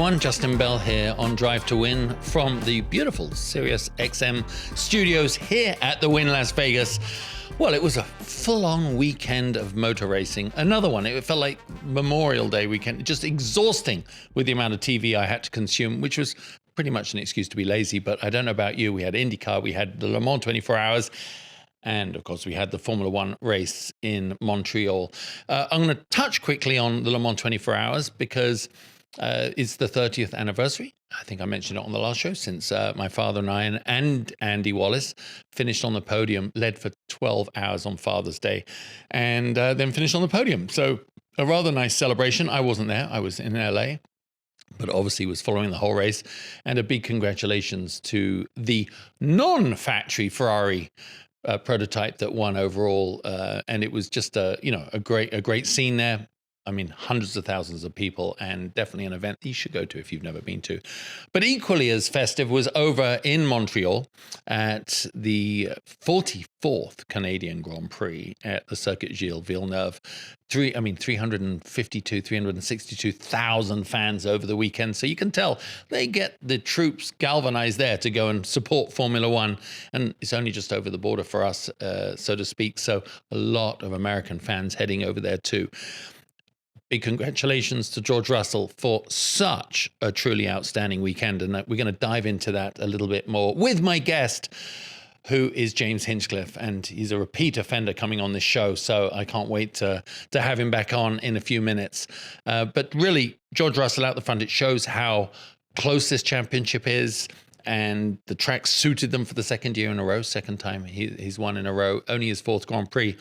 everyone, Justin Bell here on Drive to Win from the beautiful Sirius XM studios here at the Wynn Las Vegas. Well, it was a full-on weekend of motor racing. Another one. It felt like Memorial Day weekend, just exhausting with the amount of TV I had to consume, which was pretty much an excuse to be lazy. But I don't know about you. We had INDYCAR, we had the Le Mans 24 Hours, and of course, we had the Formula One race in Montreal. I'm going to touch quickly on the Le Mans 24 Hours because it's the 30th anniversary. I think I mentioned it on the last show, since my father and I and Andy Wallace finished on the podium, led for 12 hours on Father's Day, and then finished on the podium. So a rather nice celebration. I wasn't there. I was in LA, but obviously was following the whole race. And a big congratulations to the non-factory Ferrari prototype that won overall, and it was just a great scene there. I mean, hundreds of thousands of people, and definitely an event you should go to if you've never been to. But equally as festive was over in Montreal at the 44th Canadian Grand Prix at the Circuit Gilles Villeneuve. 362,000 fans over the weekend. So you can tell they get the troops galvanized there to go and support Formula One. And it's only just over the border for us, so to speak. So a lot of American fans heading over there too. Big congratulations to George Russell for such a truly outstanding weekend. And we're going to dive into that a little bit more with my guest, who is James Hinchcliffe. And he's a repeat offender coming on this show. So I can't wait to have him back on in a few minutes. But really, George Russell out the front, it shows how close this championship is. And the track suited them for the second year in a row, second time he's won in a row, only his fourth Grand Prix.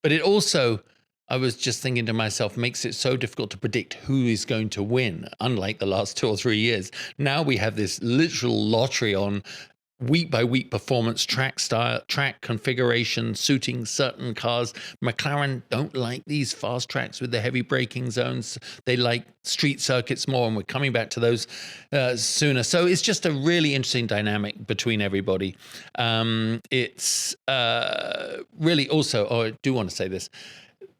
But it also, I was just thinking to myself, makes it so difficult to predict who is going to win, unlike the last 2 or 3 years. Now we have this literal lottery on week-by-week performance, track style, track configuration, suiting certain cars. McLaren don't like these fast tracks with the heavy braking zones. They like street circuits more, and we're coming back to those sooner. So it's just a really interesting dynamic between everybody. It's really also, I do want to say this,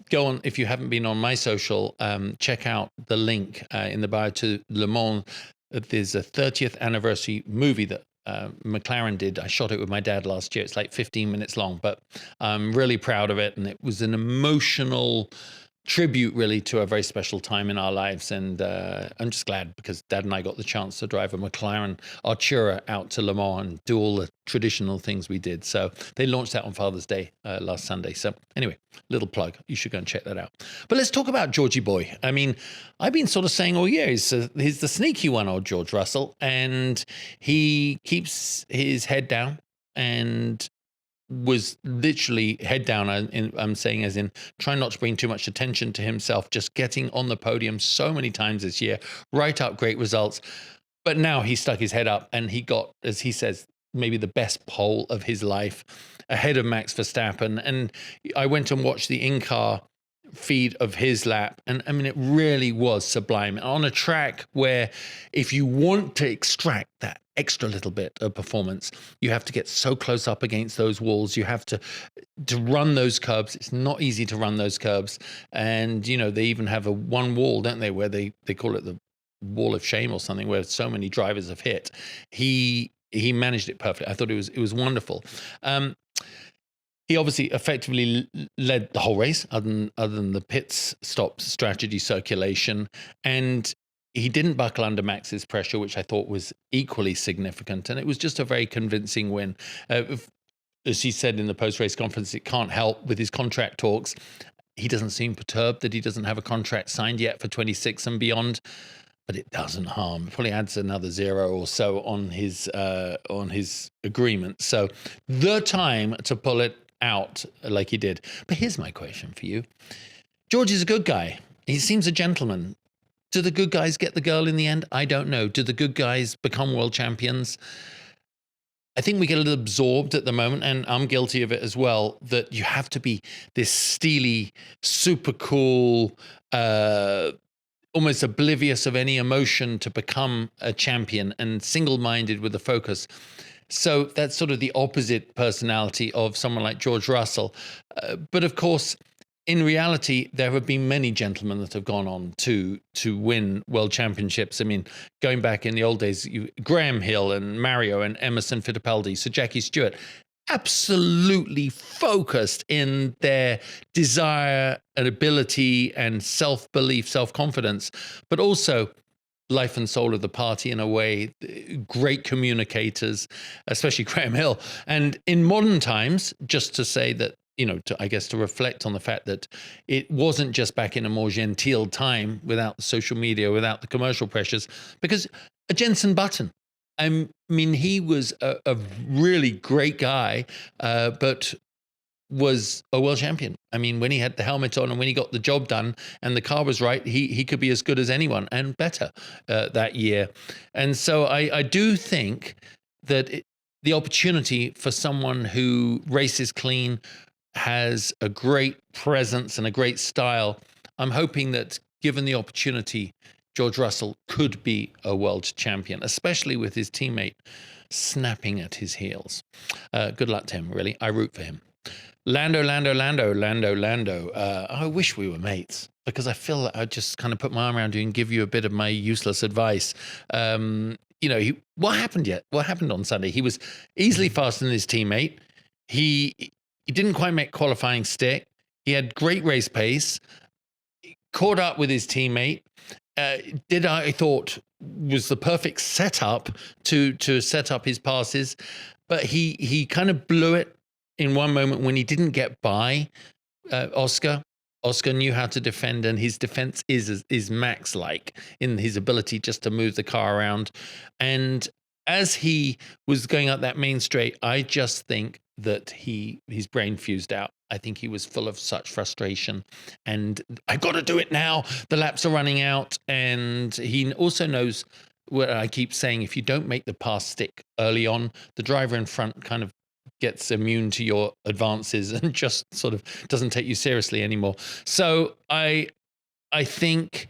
go on, if you haven't been on my social, check out the link in the bio to Le Mans. There's a 30th anniversary movie that McLaren did. I shot it with my dad last year. It's like 15 minutes long, but I'm really proud of it. And it was an emotional tribute really to a very special time in our lives. And I'm just glad because Dad and I got the chance to drive a McLaren Artura out to Le Mans and do all the traditional things we did. So they launched that on Father's Day last Sunday. So anyway, little plug. You should go and check that out. But let's talk about Georgie boy. I mean, I've been sort of saying all year, he's the sneaky one, old George Russell. And he keeps his head down and was literally head down, I'm saying as in trying not to bring too much attention to himself, just getting on the podium so many times this year, right up great results. But now he stuck his head up and he got, as he says, maybe the best pole of his life ahead of Max Verstappen. And I went and watched the in-car feed of his lap, and I mean, it really was sublime on a track where if you want to extract that extra little bit of performance, you have to get so close up against those walls. You have to run those curbs. It's not easy to run those curbs. And, you know, they even have a one wall, don't they, where they call it the wall of shame or something, where so many drivers have hit. He managed it perfectly. I thought it was wonderful. He obviously effectively led the whole race, other than the pits stop strategy circulation. And he didn't buckle under Max's pressure, which I thought was equally significant. And it was just a very convincing win. As he said in the post-race conference, it can't help with his contract talks. He doesn't seem perturbed that he doesn't have a contract signed yet for 26 and beyond. But it doesn't harm. It probably adds another 0 or so on his agreement. So the time to pull it out like he did. But here's my question for you. George is a good guy. He seems a gentleman. Do the good guys get the girl in the end? I don't know. Do the good guys become world champions? I think we get a little absorbed at the moment, and I'm guilty of it as well, that you have to be this steely, super cool, almost oblivious of any emotion to become a champion and single-minded with the focus. So that's sort of the opposite personality of someone like George Russell. But of course, in reality, there have been many gentlemen that have gone on to win world championships. I mean, going back in the old days, Graham Hill and Mario and Emerson Fittipaldi, Sir Jackie Stewart, absolutely focused in their desire and ability and self-belief, self-confidence, but also life and soul of the party in a way, great communicators, especially Graham Hill. And in modern times, just to say that, I guess to reflect on the fact that it wasn't just back in a more genteel time without the social media, without the commercial pressures, because a Jenson Button, I mean, he was a really great guy, but was a world champion. I mean, when he had the helmet on and when he got the job done and the car was right, he could be as good as anyone and better that year. And so I do think that the opportunity for someone who races clean, has a great presence and a great style, I'm hoping that given the opportunity, George Russell could be a world champion, especially with his teammate snapping at his heels. Good luck to him, really. I root for him. Lando. I wish we were mates because I feel that I'd just kind of put my arm around you and give you a bit of my useless advice. What happened What happened on Sunday? He was easily faster than his teammate. He didn't quite make qualifying stick. He had great race pace, caught up with his teammate. I thought was the perfect setup to set up his passes, but he kind of blew it in one moment when he didn't get by Oscar. Oscar knew how to defend, and his defense is Max-like in his ability just to move the car around. And as he was going up that main straight, I just think that his brain fused out. I think he was full of such frustration and I've got to do it now. The laps are running out. And he also knows what I keep saying, if you don't make the pass stick early on, the driver in front kind of gets immune to your advances and just sort of doesn't take you seriously anymore. So I think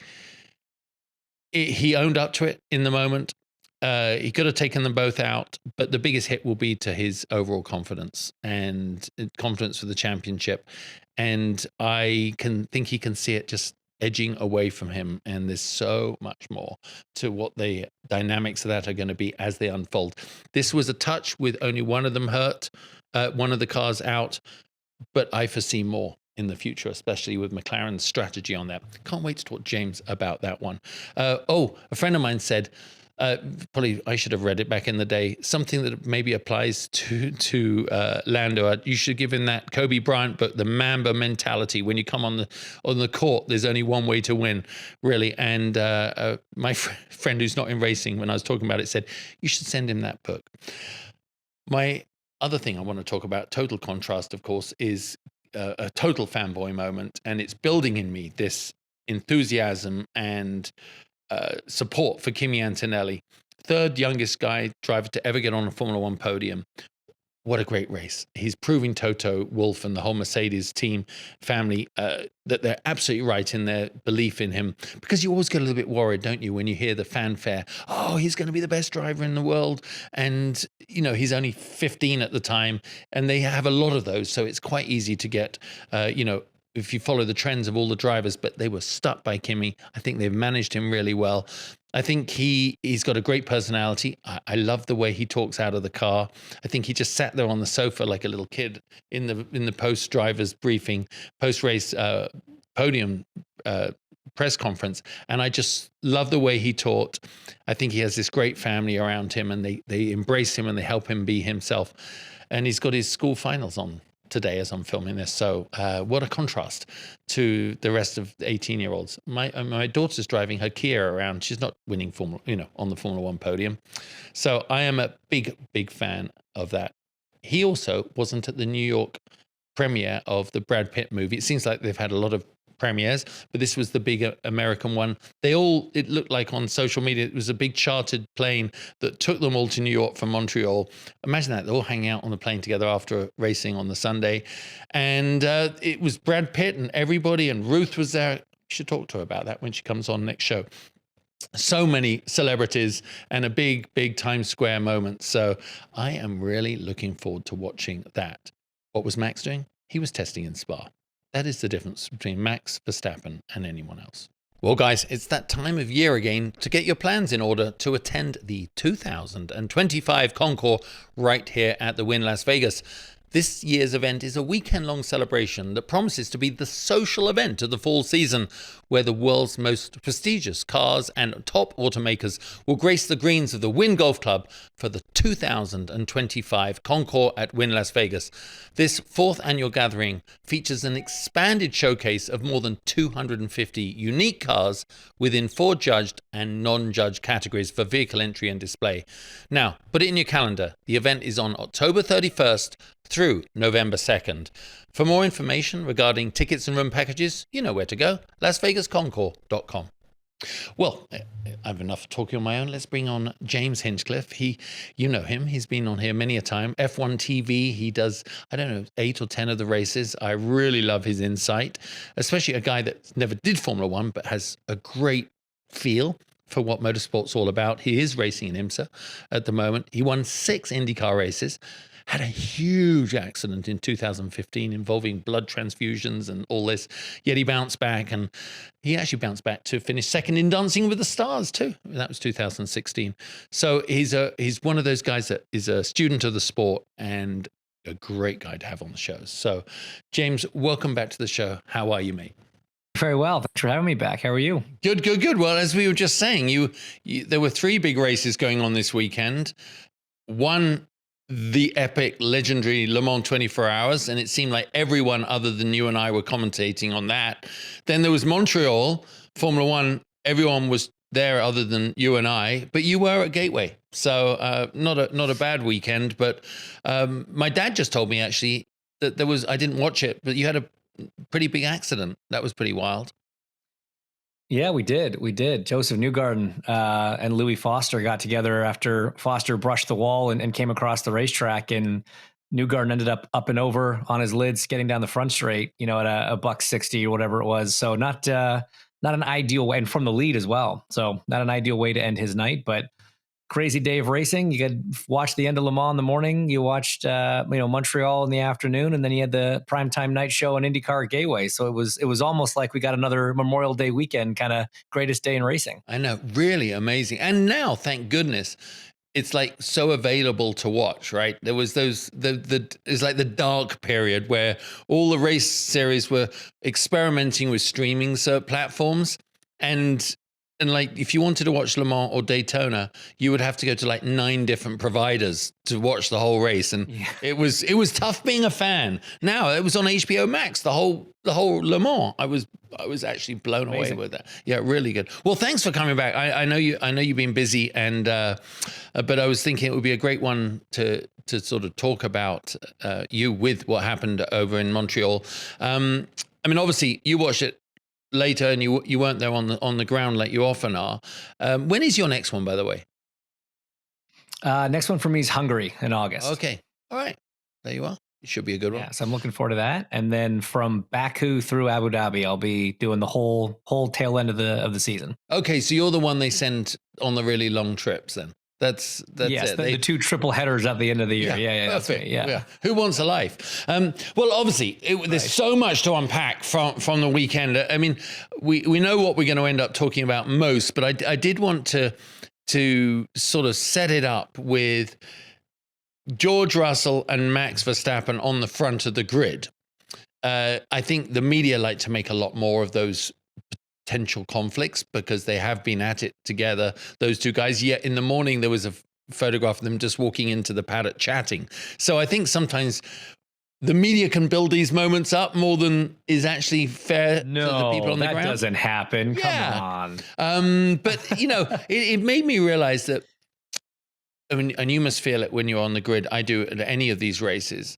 he owned up to it in the moment. He could have taken them both out, but the biggest hit will be to his overall confidence and confidence for the championship. And I think he can see it just edging away from him. And there's so much more to what the dynamics of that are going to be as they unfold. This was a touch with only one of them hurt, one of the cars out, but I foresee more in the future, especially with McLaren's strategy on that. Can't wait to talk to James about that one. A friend of mine said, probably I should have read it back in the day, something that maybe applies to Lando. You should give him that Kobe Bryant book, the Mamba mentality. When you come on the court, there's only one way to win, really. And my friend who's not in racing, when I was talking about it, said, you should send him that book. My other thing I want to talk about, total contrast, of course, is a total fanboy moment. And it's building in me this enthusiasm and support for Kimi Antonelli, third youngest driver to ever get on a Formula One podium. What a great race. He's proving Toto Wolff and the whole Mercedes team family that they're absolutely right in their belief in him, because you always get a little bit worried, don't you, when you hear the fanfare, oh, he's going to be the best driver in the world. And, he's only 15 at the time, and they have a lot of those. So it's quite easy to get, if you follow the trends of all the drivers, but they were stuck by Kimi. I think they've managed him really well. I think he's got a great personality. I love the way he talks out of the car. I think he just sat there on the sofa like a little kid in the post-drivers briefing, post-race podium press conference. And I just love the way he taught. I think he has this great family around him, and they embrace him and they help him be himself. And he's got his school finals on today as I'm filming this. So what a contrast to the rest of the 18-year-olds. My daughter's driving her Kia around. She's not winning on the Formula One podium. So I am a big, big fan of that. He also wasn't at the New York premiere of the Brad Pitt movie. It seems like they've had a lot of premieres, but this was the big American one. It looked like on social media, it was a big chartered plane that took them all to New York from Montreal. Imagine that, they're all hanging out on the plane together after racing on the Sunday. And it was Brad Pitt and everybody, and Ruth was there. You should talk to her about that when she comes on next show. So many celebrities and a big, big Times Square moment. So I am really looking forward to watching that. What was Max doing? He was testing in Spa. That is the difference between Max Verstappen and anyone else. Well, guys, it's that time of year again to get your plans in order to attend the 2025 Concours right here at the Wynn Las Vegas. This year's event is a weekend-long celebration that promises to be the social event of the fall season, where the world's most prestigious cars and top automakers will grace the greens of the Wynn Golf Club for the 2025 Concours at Wynn Las Vegas. This fourth annual gathering features an expanded showcase of more than 250 unique cars within 4 judged and non-judged categories for vehicle entry and display. Now, put it in your calendar. The event is on October 31st through November 2nd. For more information regarding tickets and room packages, you know where to go, lasvegasconcours.com. Well, I have enough talking on my own. Let's bring on James Hinchcliffe. You know him. He's been on here many a time. F1TV, he does, 8 or 10 of the races. I really love his insight, especially a guy that never did Formula One, but has a great feel for what motorsport's all about. He is racing in IMSA at the moment. He won 6 INDYCAR races. Had a huge accident in 2015 involving blood transfusions and all this. Yet he bounced back, and he actually bounced back to finish second in Dancing with the Stars too. That was 2016. So he's one of those guys that is a student of the sport and a great guy to have on the show. So James, welcome back to the show. How are you, mate? Very well. Thanks for having me back. How are you? Good. Well, as we were just saying, there were 3 big races going on this weekend. One, the epic, legendary Le Mans 24 Hours, and it seemed like everyone other than you and I were commentating on that. Then there was Montreal, Formula One. Everyone was there other than you and I, but you were at Gateway. So not a bad weekend, but my dad just told me actually that there was, I didn't watch it, but you had a pretty big accident. That was pretty wild. Yeah, we did. Joseph Newgarden and Louis Foster got together after Foster brushed the wall and came across the racetrack, and Newgarden ended up and over on his lids, getting down the front straight, at a $160 or whatever it was. So not an ideal way, and from the lead as well. So not an ideal way to end his night, but crazy day of racing. You could watch the end of Le Mans in the morning. You watched, Montreal in the afternoon, and then you had the primetime night show on INDYCAR Gateway. So it was almost like we got another Memorial Day weekend, kind of greatest day in racing. I know, really amazing. And now, thank goodness, it's like so available to watch, right? There was it's like the dark period where all the race series were experimenting with streaming platforms, and like, if you wanted to watch Le Mans or Daytona, you would have to go to like 9 different providers to watch the whole race, and it was tough being a fan. Now it was on HBO Max, the whole Le Mans. I was actually blown away with that. Yeah, really good. Well, thanks for coming back. I know you've been busy, and but I was thinking it would be a great one to sort of talk about you with what happened over in Montreal. Obviously you watched it later, and you weren't there on the ground like you often are. When is your next one, by the way? Next one for me is Hungary in August. Okay, all right, there you are. It should be a good one. Yeah, so I'm looking forward to that. And then from Baku through Abu Dhabi, I'll be doing the whole tail end of the season. Okay, so you're the one they send on the really long trips then. That's yes, it. The 2 triple headers at the end of the year. Yeah, perfect. That's right. Yeah. Who wants a life? Well, obviously, there's so much to unpack from the weekend. I mean, we know what we're going to end up talking about most, but I did want to sort of set it up with George Russell and Max Verstappen on the front of the grid. I think the media like to make a lot more of those potential conflicts because they have been at it together, those 2 guys. Yet in the morning, there was a photograph of them just walking into the paddock chatting. So I think sometimes the media can build these moments up more than is actually fair to the people on the ground. No, that doesn't happen. Come on. But, it made me realize that, and you must feel it when you're on the grid. I do at any of these races.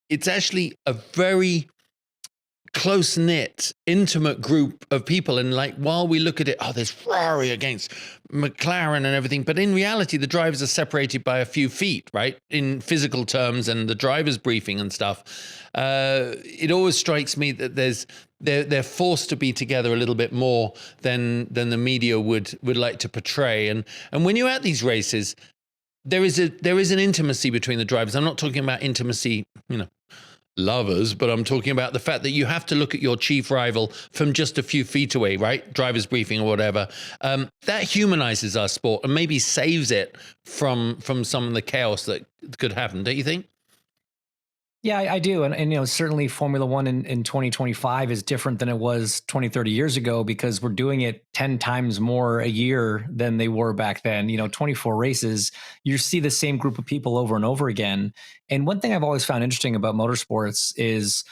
It's actually a very close-knit, intimate group of people. And like, while we look at it, there's Ferrari against McLaren and everything. But in reality, the drivers are separated by a few feet, right? In physical terms and the driver's briefing and stuff. It always strikes me that they're forced to be together a little bit more than the media would like to portray. And when you're at these races, there is an intimacy between the drivers. I'm not talking about intimacy, lovers, but I'm talking about the fact that you have to look at your chief rival from just a few feet away, right? Driver's briefing or whatever. That humanizes our sport and maybe saves it from some of the chaos that could happen, don't you think? Yeah, I do. And certainly Formula One in 2025 is different than it was 20, 30 years ago because we're doing it 10 times more a year than they were back then. 24 races, you see the same group of people over and over again. And one thing I've always found interesting about motorsports is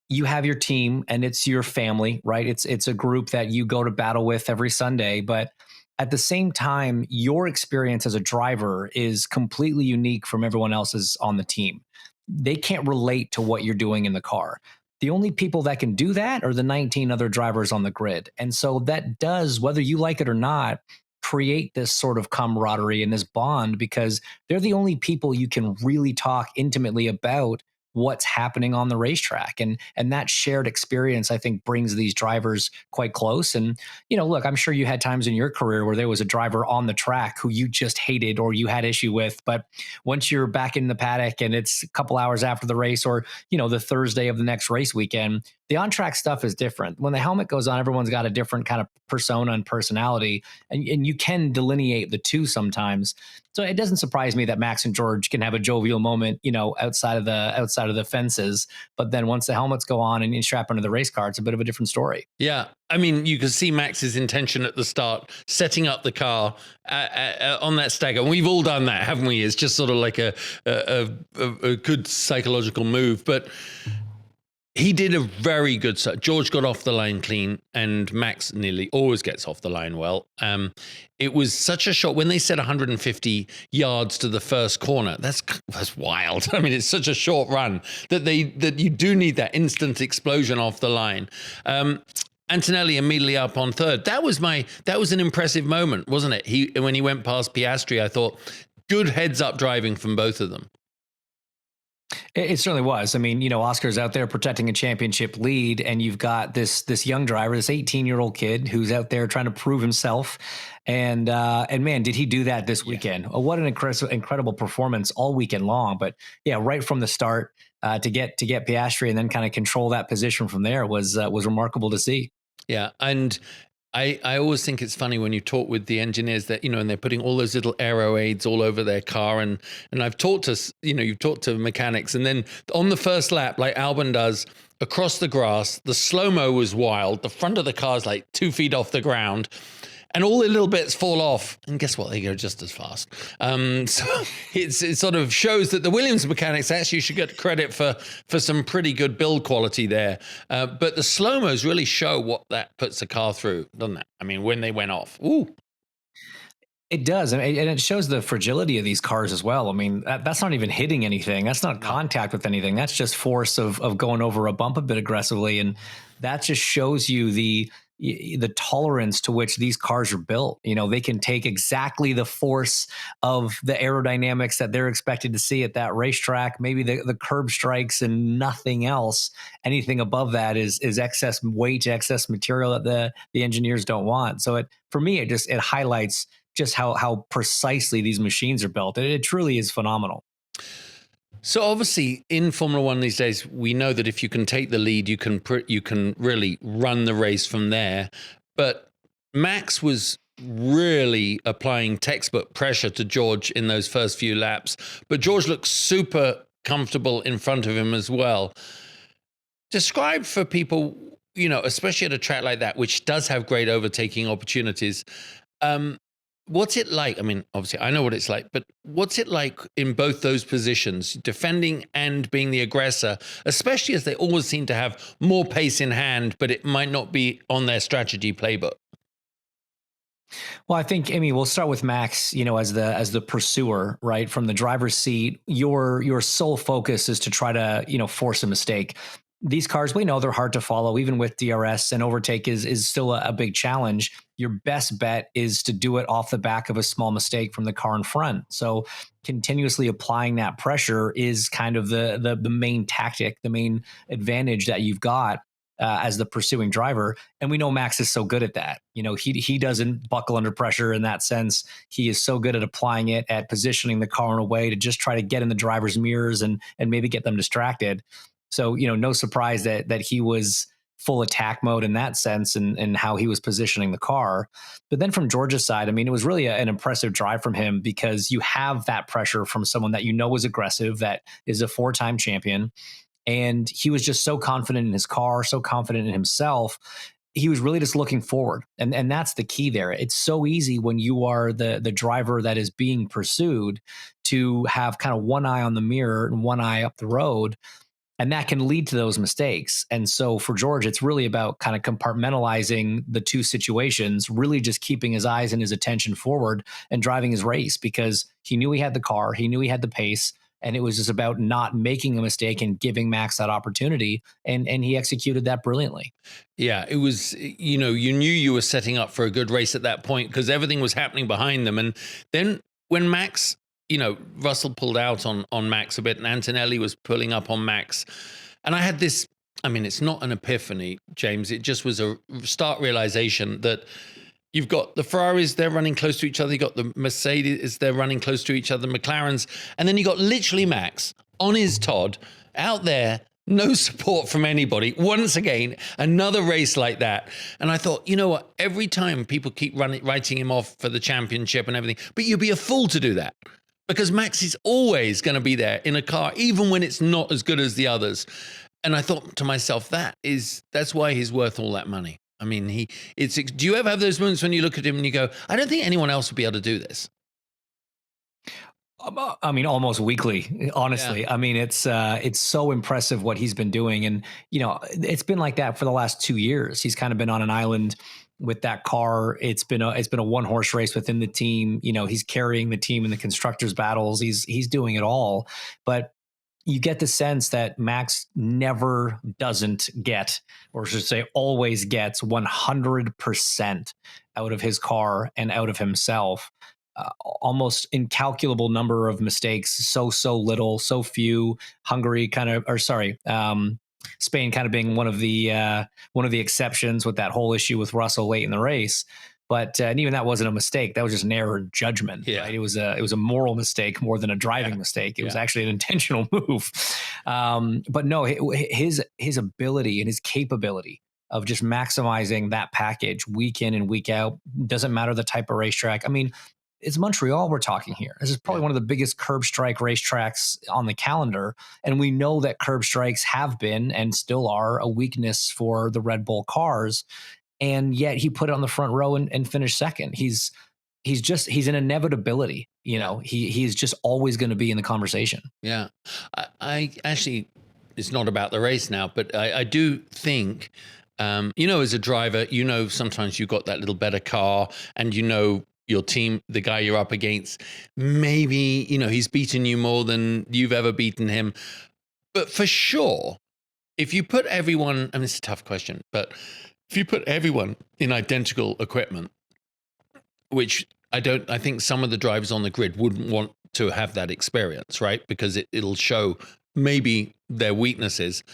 you have your team and it's your family, right? It's a group that you go to battle with every Sunday, but at the same time, your experience as a driver is completely unique from everyone else's on the team. They can't relate to what you're doing in the car. The only people that can do that are the 19 other drivers on the grid. And so that does, whether you like it or not, create this sort of camaraderie and this bond because they're the only people you can really talk intimately about what's happening on the racetrack. And that shared experience, I think, brings these drivers quite close. And, look, I'm sure you had times in your career where there was a driver on the track who you just hated or you had issue with. But once you're back in the paddock and it's a couple hours after the race or, the Thursday of the next race weekend, the on-track stuff is different. When the helmet goes on, everyone's got a different kind of persona and personality, and you can delineate the two sometimes. So it doesn't surprise me that Max and George can have a jovial moment, outside of the fences. But then once the helmets go on and you strap into the race car, it's a bit of a different story. Yeah. I mean, you can see Max's intention at the start, setting up the car on that stagger. And we've all done that, haven't we? It's just sort of like a good psychological move. But he did a very good set. George got off the line clean, and Max nearly always gets off the line well. It was such a shot when they said 150 yards to the first corner. That's wild. I mean, it's such a short run that you do need that instant explosion off the line. Antonelli immediately up on third. That was an impressive moment, wasn't it? When he went past Piastri, I thought good heads up driving from both of them. It certainly was. I mean, Oscar's out there protecting a championship lead, and you've got this young driver, this 18-year-old kid who's out there trying to prove himself. And man, did he do that this weekend? Oh, what an incredible performance all weekend long. But yeah, right from the start to get Piastri and then kind of control that position from there was remarkable to see. Yeah, and I always think it's funny when you talk with the engineers that, and they're putting all those little aero aids all over their car. And I've talked to, you've talked to mechanics, and then on the first lap, like Albon does, across the grass, the slow-mo was wild. The front of the car is like 2 feet off the ground. And all the little bits fall off, and guess what? They go just as fast. So it sort of shows that the Williams mechanics actually should get credit for some pretty good build quality there. But the slow-mos really show what that puts the car through, doesn't it? I mean, when they went off, ooh. It does, and it shows the fragility of these cars as well. I mean, that's not even hitting anything. That's not contact with anything. That's just force of going over a bump a bit aggressively, and that just shows you the tolerance to which these cars are built. They can take exactly the force of the aerodynamics that they're expected to see at that racetrack, maybe the curb strikes and nothing else. Anything above that is excess weight, excess material that the engineers don't want. So for me, it highlights just how precisely these machines are built. It truly is phenomenal. So obviously in Formula One these days, we know that if you can take the lead, you can really run the race from there. But Max was really applying textbook pressure to George in those first few laps. But George looked super comfortable in front of him as well. Describe for people, especially at a track like that, which does have great overtaking opportunities. What's it like? I mean, obviously, I know what it's like, but what's it like in both those positions, defending and being the aggressor, especially as they always seem to have more pace in hand, but it might not be on their strategy playbook? Well, I think, we'll start with Max, as the pursuer, right? From the driver's seat, your sole focus is to try to, force a mistake. These cars, we know they're hard to follow, even with DRS, and overtake is still a big challenge. Your best bet is to do it off the back of a small mistake from the car in front. So continuously applying that pressure is kind of the main tactic, the main advantage that you've got as the pursuing driver. And we know Max is so good at that. He doesn't buckle under pressure in that sense. He is so good at applying it, at positioning the car in a way to just try to get in the driver's mirrors and maybe get them distracted. So, no surprise that he was full attack mode in that sense, and how he was positioning the car. But then from George's side, I mean, it was really an impressive drive from him, because you have that pressure from someone that is aggressive, that is a 4-time champion. And he was just so confident in his car, so confident in himself. He was really just looking forward. And that's the key there. It's so easy when you are the driver that is being pursued to have kind of one eye on the mirror and one eye up the road. And that can lead to those mistakes. And so for George, it's really about kind of compartmentalizing the two situations, really just keeping his eyes and his attention forward and driving his race, because he knew he had the car, he knew he had the pace, and it was just about not making a mistake and giving Max that opportunity. And he executed that brilliantly. Yeah, it was, you knew you were setting up for a good race at that point, because everything was happening behind them. And then when Max, Russell pulled out on Max a bit, and Antonelli was pulling up on Max. And I had this, I mean, it's not an epiphany, James. It just was a stark realization that you've got the Ferraris, they're running close to each other. You got the Mercedes, they're running close to each other, McLarens. And then you got literally Max on his Todd out there, no support from anybody. Once again, another race like that. And I thought, you know what? Every time people keep writing him off for the championship and everything, but you'd be a fool to do that, because Max is always going to be there in a car, even when it's not as good as the others. And I thought to myself, that's why he's worth all that money. I mean, do you ever have those moments when you look at him and you go, I don't think anyone else would be able to do this? I mean, almost weekly, honestly. Yeah. I mean, it's so impressive what he's been doing. And, it's been like that for the last 2 years. He's kind of been on an island with that car. It's been a 1-horse race within the team. He's carrying the team in the constructors battles. He's doing it all. But you get the sense that Max never doesn't get, or should say always gets 100% out of his car and out of himself. Almost incalculable number of mistakes, so little, so few. Hungary Spain kind of being one of the exceptions with that whole issue with Russell late in the race. But and even that wasn't a mistake. That was just an error in judgment. Yeah. Right? It was a moral mistake more than a driving mistake. It was actually an intentional move. But no, his ability and his capability of just maximizing that package week in and week out, doesn't matter the type of racetrack. I mean, it's Montreal we're talking here. This is probably one of the biggest curb strike racetracks on the calendar. And we know that curb strikes have been and still are a weakness for the Red Bull cars. And yet he put it on the front row and finished second. He's an inevitability. He's just always going to be in the conversation. Yeah. I actually, it's not about the race now, but I do think, as a driver, sometimes you've got that little better car, and your team, the guy you're up against, maybe, he's beaten you more than you've ever beaten him. But for sure, if you put everyone, and it's a tough question, but if you put everyone in identical equipment, which I think some of the drivers on the grid wouldn't want to have that experience, right? Because it'll show maybe their weaknesses.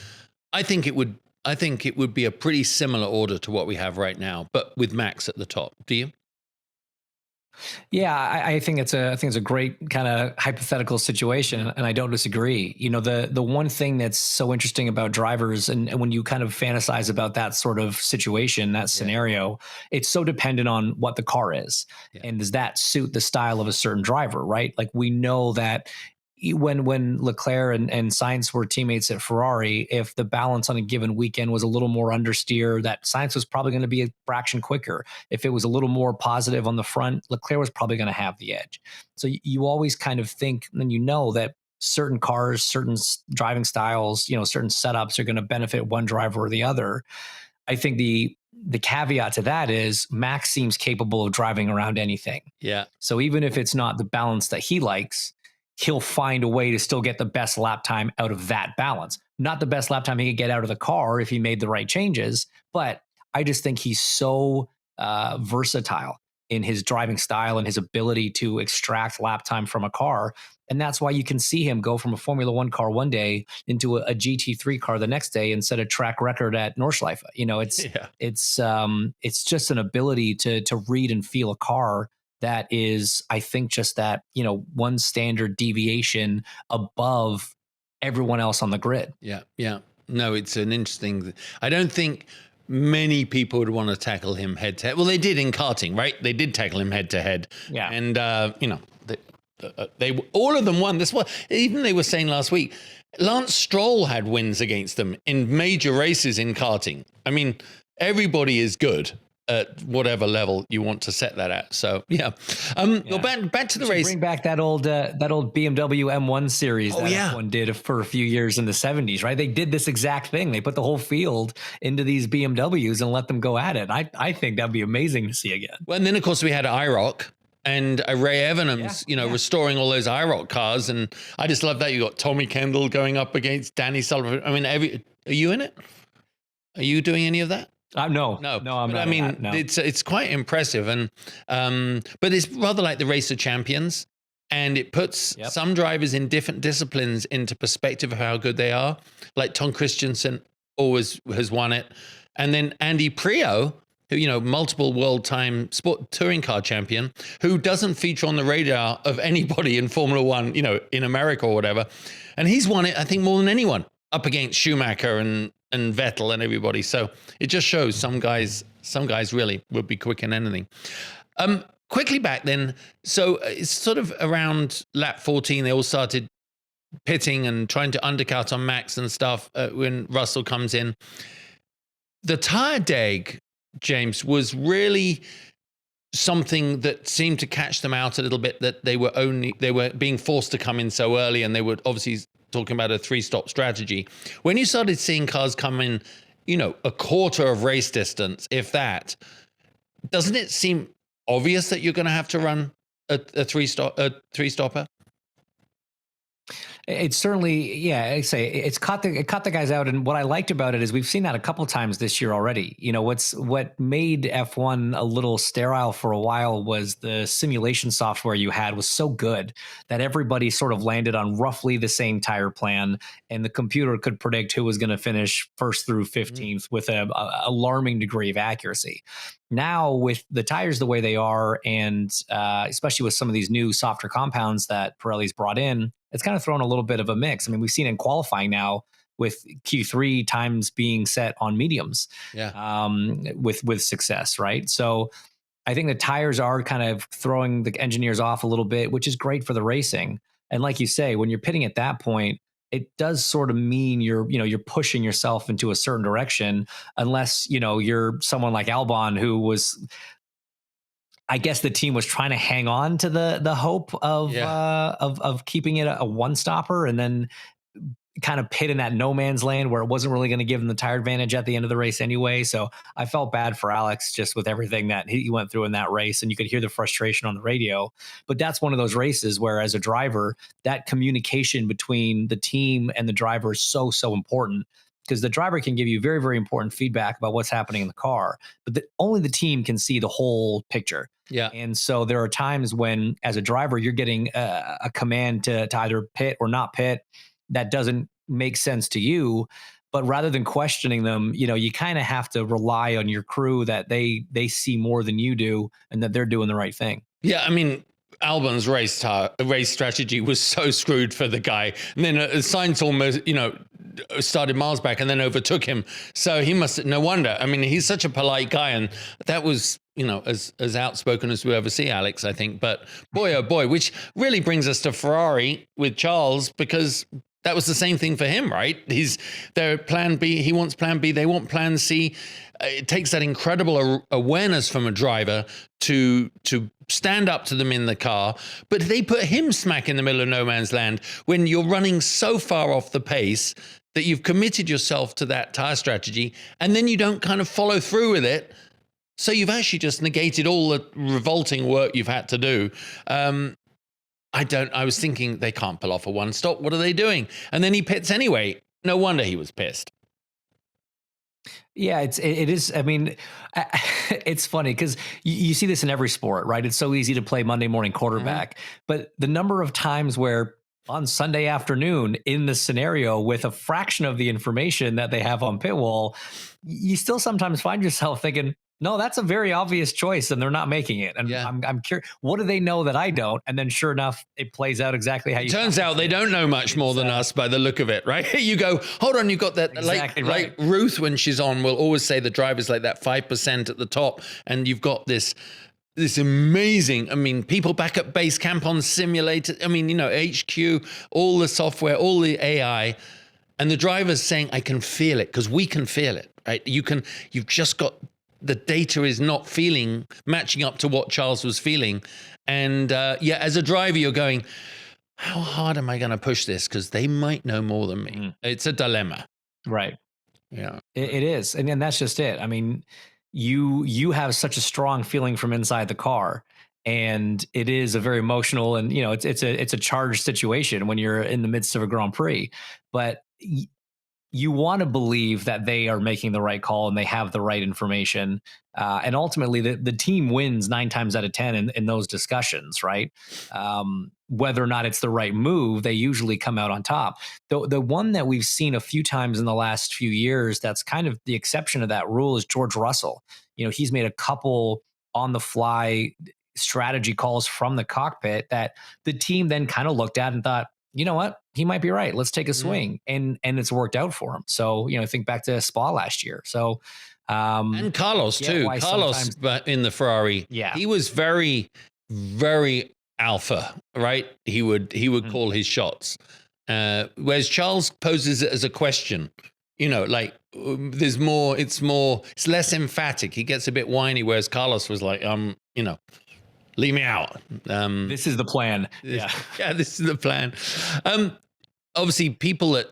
I think it would be a pretty similar order to what we have right now, but with Max at the top. Do you? Yeah, I think it's a great kind of hypothetical situation, and I don't disagree. The one thing that's so interesting about drivers, and when you kind of fantasize about that sort of situation, that scenario, it's so dependent on what the car is, and does that suit the style of a certain driver, right? Like, we know that when Leclerc and Sainz were teammates at Ferrari, if the balance on a given weekend was a little more understeer, that Sainz was probably going to be a fraction quicker. If it was a little more positive on the front, Leclerc was probably going to have the edge. So you always kind of think, and that certain cars, certain driving styles, certain setups are going to benefit one driver or the other. I think the caveat to that is Max seems capable of driving around anything. Yeah. So even if it's not the balance that he likes, he'll find a way to still get the best lap time out of that balance. Not the best lap time he could get out of the car if he made the right changes, but I just think he's so versatile in his driving style and his ability to extract lap time from a car. And that's why you can see him go from a Formula One car one day into a GT3 car the next day and set a track record at Nordschleife. It's just an ability to read and feel a car that is, I think, just that, one standard deviation above everyone else on the grid. Yeah. Yeah. No, it's an interesting, I don't think many people would want to tackle him head to head. Well, they did in karting, right? They did tackle him head to head. Yeah. And, they all of them won. This one, even they were saying last week, Lance Stroll had wins against them in major races in karting. I mean, everybody is good at whatever level you want to set that at. So yeah. Well, back to the race. Bring back that old BMW M1 series that yeah. F1 did for a few years in the 70s, right? They did this exact thing. They put the whole field into these BMWs and let them go at it. I think that'd be amazing to see again. Well, and then of course we had IROC. And Ray Evanham's, restoring all those IROC cars. And I just love that. You got Tommy Kendall going up against Danny Sullivan. I mean, are you in it? Are you doing any of that? No, I'm not. I mean, it's quite impressive. And, but it's rather like the race of champions. And it puts some drivers in different disciplines into perspective of how good they are. Like Tom Christensen always has won it. And then Andy Prio, who, multiple world time sport touring car champion, who doesn't feature on the radar of anybody in Formula One, in America or whatever. And he's won it, I think, more than anyone, up against Schumacher and Vettel and everybody. So it just shows some guys really would be quick in anything. Quickly back then. So it's sort of around lap 14, they all started pitting and trying to undercut on Max and stuff when Russell comes in. The tire deg, James, was really something that seemed to catch them out a little bit, that they were being forced to come in so early, and they were obviously talking about a 3-stop strategy. When you started seeing cars come in, a quarter of race distance, if that, doesn't it seem obvious that you're going to have to run a three-stopper? It's certainly, I say it caught the guys out. And what I liked about it is we've seen that a couple times this year already. What made F1 a little sterile for a while was the simulation software you had was so good that everybody sort of landed on roughly the same tire plan, and the computer could predict who was going to finish first through 15th with an alarming degree of accuracy. Now, with the tires the way they are, and especially with some of these new softer compounds that Pirelli's brought in, it's kind of thrown a little bit of a mix. I mean, we've seen in qualifying now with Q3 times being set on mediums, with success, right? So I think the tires are kind of throwing the engineers off a little bit, which is great for the racing. And like you say, when you're pitting at that point, it does sort of mean you're pushing yourself into a certain direction, unless, you're someone like Albon, who was, I guess the team was trying to hang on to the hope of keeping it a one-stopper, and then kind of pit in that no man's land where it wasn't really going to give them the tire advantage at the end of the race anyway. So I felt bad for Alex just with everything that he went through in that race, and you could hear the frustration on the radio. But that's one of those races where, as a driver, that communication between the team and the driver is so important, because the driver can give you very, very important feedback about what's happening in the car, but only the team can see the whole picture. Yeah. And so there are times when, as a driver, you're getting a command to either pit or not pit that doesn't make sense to you. But rather than questioning them, you kind of have to rely on your crew that they see more than you do, and that they're doing the right thing. Yeah. I mean, Albon's race strategy was so screwed for the guy. And then Sainz almost, started miles back and then overtook him. So he no wonder. I mean, he's such a polite guy, and that was, as outspoken as we ever see Alex, I think. But boy, oh boy, which really brings us to Ferrari with Charles, because that was the same thing for him, right? Their plan B, he wants plan B, they want plan C. It takes that incredible awareness from a driver to stand up to them in the car, but they put him smack in the middle of no man's land when you're running so far off the pace that you've committed yourself to that tire strategy, and then you don't kind of follow through with it. So you've actually just negated all the revolting work you've had to do. I was thinking, they can't pull off a one stop. What are they doing? And then he pits anyway. No wonder he was pissed. Yeah, it is. I mean, it's funny because you see this in every sport, right? It's so easy to play Monday morning quarterback, but the number of times where on Sunday afternoon in the scenario with a fraction of the information that they have on pit wall, you still sometimes find yourself thinking, No, that's a very obvious choice, and they're not making it. And Yeah. I'm curious, what do they know that I don't? And then, sure enough, it plays out exactly how you. Turns out they don't know much more than us by the look of it, right? You go, hold on, you got that. Exactly like Ruth, when she's on, will always say the driver's like that 5% at the top, and you've got this amazing. I mean, people back at base camp on simulator. I mean, HQ, all the software, all the AI, and the driver's saying, "I can feel it," because we can feel it, right? You've just got. The data is not matching up to what Charles was feeling. And as a driver, you're going, how hard am I going to push this? Because they might know more than me. It's a dilemma. Right. Yeah. It is. And that's just it. I mean, you have such a strong feeling from inside the car. And it is a very emotional and, it's a charged situation when you're in the midst of a Grand Prix. But you want to believe that they are making the right call and they have the right information. And ultimately, the team wins 9 times out of 10 in those discussions, right? Whether or not it's the right move, they usually come out on top. The one that we've seen a few times in the last few years that's kind of the exception of that rule is George Russell. He's made a couple on-the-fly strategy calls from the cockpit that the team then kind of looked at and thought, you know what? He might be right. Let's take a swing. And it's worked out for him. So, think back to Spa last year. So, and Carlos too. Carlos in the Ferrari. Yeah. He was very, very alpha, right? He would call his shots. Whereas Charles poses it as a question, there's more, it's less emphatic. He gets a bit whiny. Whereas Carlos was like, leave me out. This is the plan. Yeah, this is the plan. Obviously, people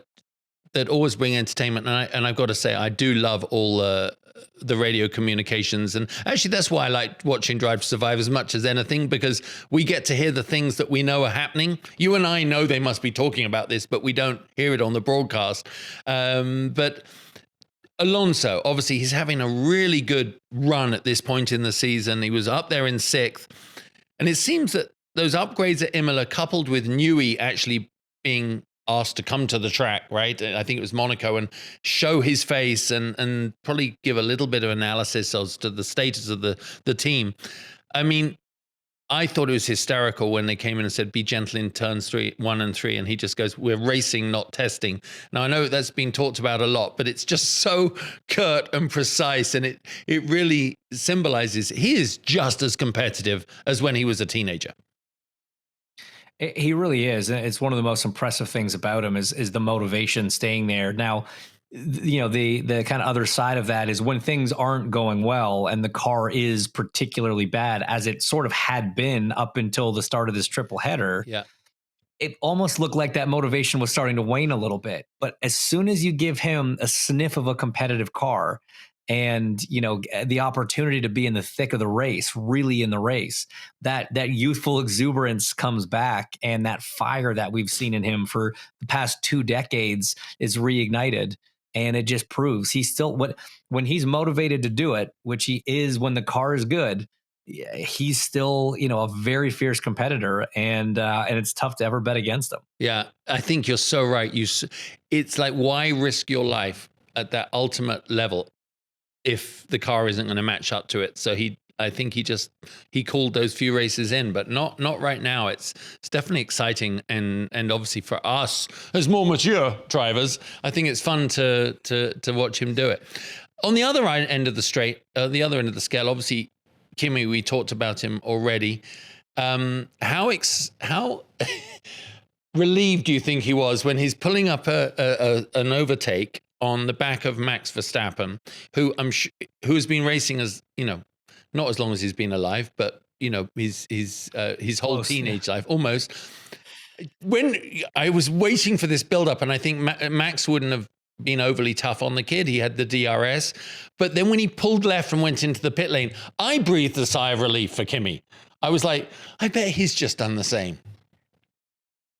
that always bring entertainment, and I've got to say, I do love all the radio communications, and actually, that's why I like watching Drive to Survive as much as anything, because we get to hear the things that we know are happening. You and I know they must be talking about this, but we don't hear it on the broadcast. But Alonso, obviously, he's having a really good run at this point in the season. He was up there in 6th. And it seems that those upgrades at Imola, coupled with Newey actually being asked to come to the track, right? I think it was Monaco, and show his face and probably give a little bit of analysis as to the status of the team. I mean, I thought it was hysterical when they came in and said, be gentle in turns 1 and 3. And he just goes, we're racing, not testing. Now, I know that's been talked about a lot, but it's just so curt and precise. And it really symbolizes he is just as competitive as when he was a teenager. He really is. And it's one of the most impressive things about him is the motivation staying there. Now, the kind of other side of that is when things aren't going well and the car is particularly bad, as it sort of had been up until the start of this triple header. Yeah. It almost looked like that motivation was starting to wane a little bit. But as soon as you give him a sniff of a competitive car and, the opportunity to be in the thick of the race, really in the race, that youthful exuberance comes back, and that fire that we've seen in him for the past 2 decades is reignited. And it just proves he's still when he's motivated to do it, which he is when the car is good, he's still, a very fierce competitor, and it's tough to ever bet against him. Yeah, I think you're so right. It's like, why risk your life at that ultimate level if the car isn't going to match up to it? So I think he called those few races in, but not right now. It's definitely exciting, and obviously for us as more mature drivers, I think it's fun to watch him do it. On the other end of the scale, obviously Kimi, we talked about him already. How relieved do you think he was when he's pulling up an overtake on the back of Max Verstappen, who has been racing as not as long as he's been alive, but his whole teenage life almost. When I was waiting for this build-up, and I think Max wouldn't have been overly tough on the kid. He had the DRS, but then when he pulled left and went into the pit lane, I breathed a sigh of relief for Kimi. I was like, I bet he's just done the same.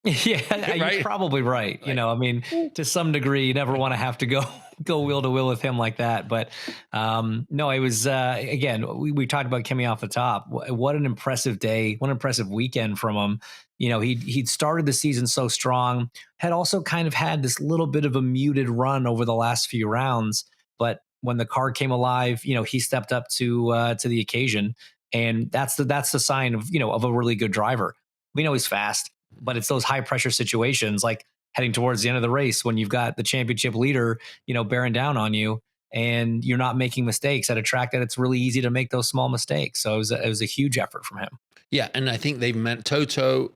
Yeah, right? You're probably right. I mean, to some degree, you never want to have to go wheel to wheel with him like that. But no, it was, again, we talked about Kimi off the top. What an impressive day. What an impressive weekend from him. He'd started the season so strong, had also kind of had this little bit of a muted run over the last few rounds, but when the car came alive, he stepped up to the occasion, and that's the sign of of a really good driver. We know he's fast, but it's those high pressure situations like heading towards the end of the race when you've got the championship leader, bearing down on you, and you're not making mistakes at a track that it's really easy to make those small mistakes. So it was a huge effort from him. Yeah, and I think they've meant Toto,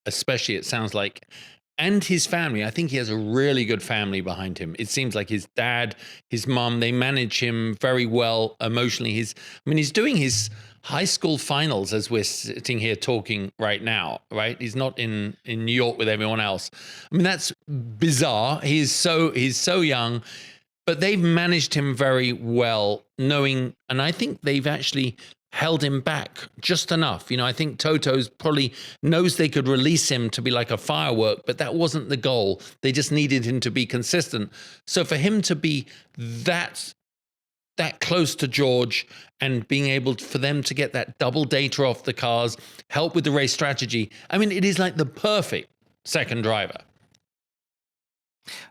especially, it sounds like, and his family. I think he has a really good family behind him. It seems like his dad, his mom, they manage him very well emotionally. He's doing his high school finals as we're sitting here talking right now, right? He's not in New York with everyone else. I mean, that's bizarre. He's so young, but they've managed him very well, knowing, and I think they've actually held him back just enough. I think Toto's probably knows they could release him to be like a firework, but that wasn't the goal. They just needed him to be consistent. So for him to be that close to George and being able for them to get that double data off the cars, help with the race strategy, I mean, it is like the perfect second driver.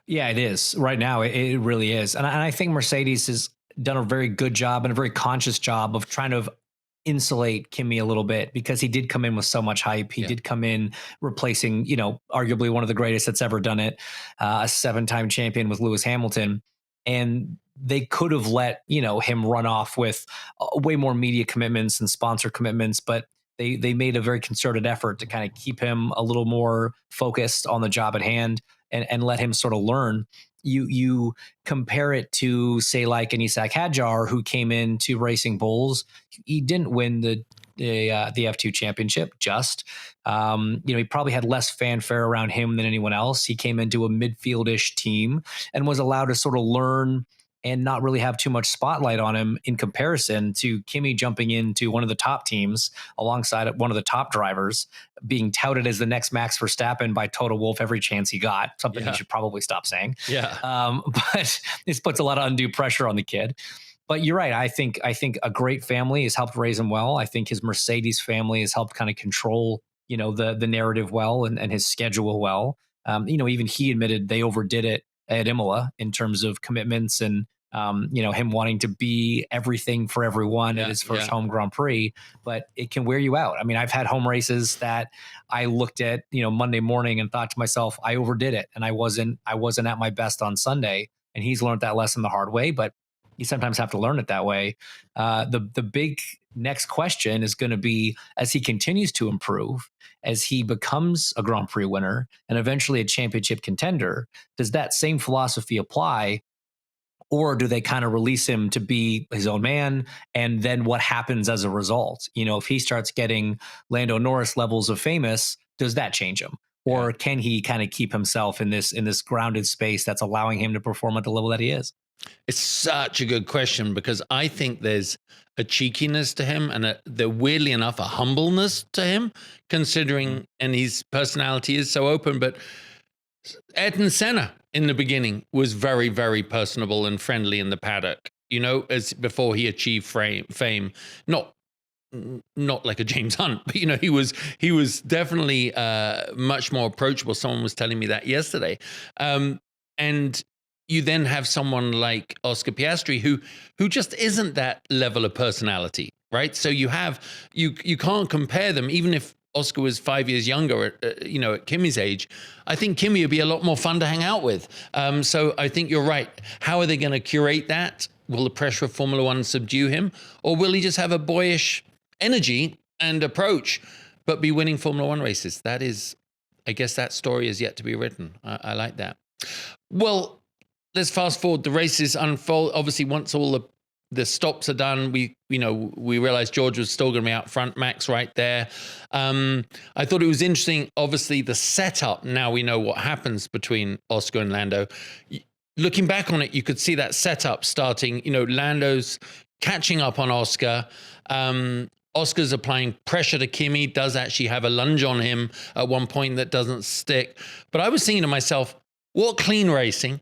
Yeah, it is. Right now, it really is. And I think Mercedes has done a very good job and a very conscious job of trying to insulate Kimi a little bit, because he did come in with so much hype. He did come in replacing, arguably one of the greatest that's ever done it, a 7-time champion with Lewis Hamilton. And they could have let, him run off with way more media commitments and sponsor commitments, but they made a very concerted effort to kind of keep him a little more focused on the job at hand and let him sort of learn. You compare it to, say, like an Isak Hadjar, who came into Racing Bulls. He didn't win the F2 championship. He probably had less fanfare around him than anyone else. He came into a midfield-ish team and was allowed to sort of learn and not really have too much spotlight on him in comparison to Kimi jumping into one of the top teams alongside one of the top drivers, being touted as the next Max Verstappen by Toto Wolff every chance he got, something he should probably stop saying. But this puts a lot of undue pressure on the kid. But you're right. I think a great family has helped raise him well. I think his Mercedes family has helped kind of control, the narrative well and his schedule well. Even he admitted they overdid it at Imola in terms of commitments and him wanting to be everything for everyone at his first home Grand Prix, but it can wear you out. I mean, I've had home races that I looked at, Monday morning and thought to myself, I overdid it. And I wasn't at my best on Sunday. And he's learned that lesson the hard way, but you sometimes have to learn it that way. The big next question is going to be, as he continues to improve, as he becomes a Grand Prix winner and eventually a championship contender, does that same philosophy apply? Or do they kind of release him to be his own man? And then what happens as a result? If he starts getting Lando Norris levels of famous, does that change him? Or can he kind of keep himself in this grounded space that's allowing him to perform at the level that he is? It's such a good question, because I think there's a cheekiness to him and weirdly enough, a humbleness to him, considering, and his personality is so open. But Ayrton Senna in the beginning was very, very personable and friendly in the paddock, as before he achieved fame, not like a James Hunt, but he was definitely much more approachable. Someone was telling me that yesterday. And you then have someone like Oscar Piastri, who just isn't that level of personality, right? So you can't compare them, even if Oscar was 5 years younger at Kimi's age. I think Kimi would be a lot more fun to hang out with. So I think you're right. How are they going to curate that? Will the pressure of Formula One subdue him? Or will he just have a boyish energy and approach, but be winning Formula One races? I guess that story is yet to be written. I like that. Well, let's fast forward. The races unfold. Obviously, once all the stops are done, we realized George was still going to be out front, Max right there. I thought it was interesting, obviously, the setup. Now we know what happens between Oscar and Lando. Looking back on it, you could see that setup starting, Lando's catching up on Oscar. Oscar's applying pressure to Kimi, does actually have a lunge on him at one point that doesn't stick. But I was thinking to myself, what clean racing.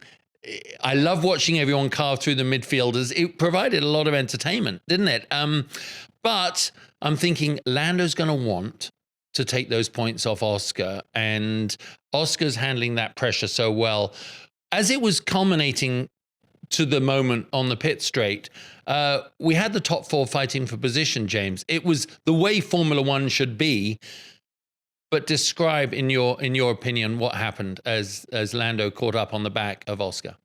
I love watching everyone carve through the midfielders. It provided a lot of entertainment, didn't it? But I'm thinking Lando's going to want to take those points off Oscar, and Oscar's handling that pressure so well. As it was culminating to the moment on the pit straight, we had the top 4 fighting for position, James. It was the way Formula One should be. But describe, in your opinion, what happened as Lando caught up on the back of Oscar.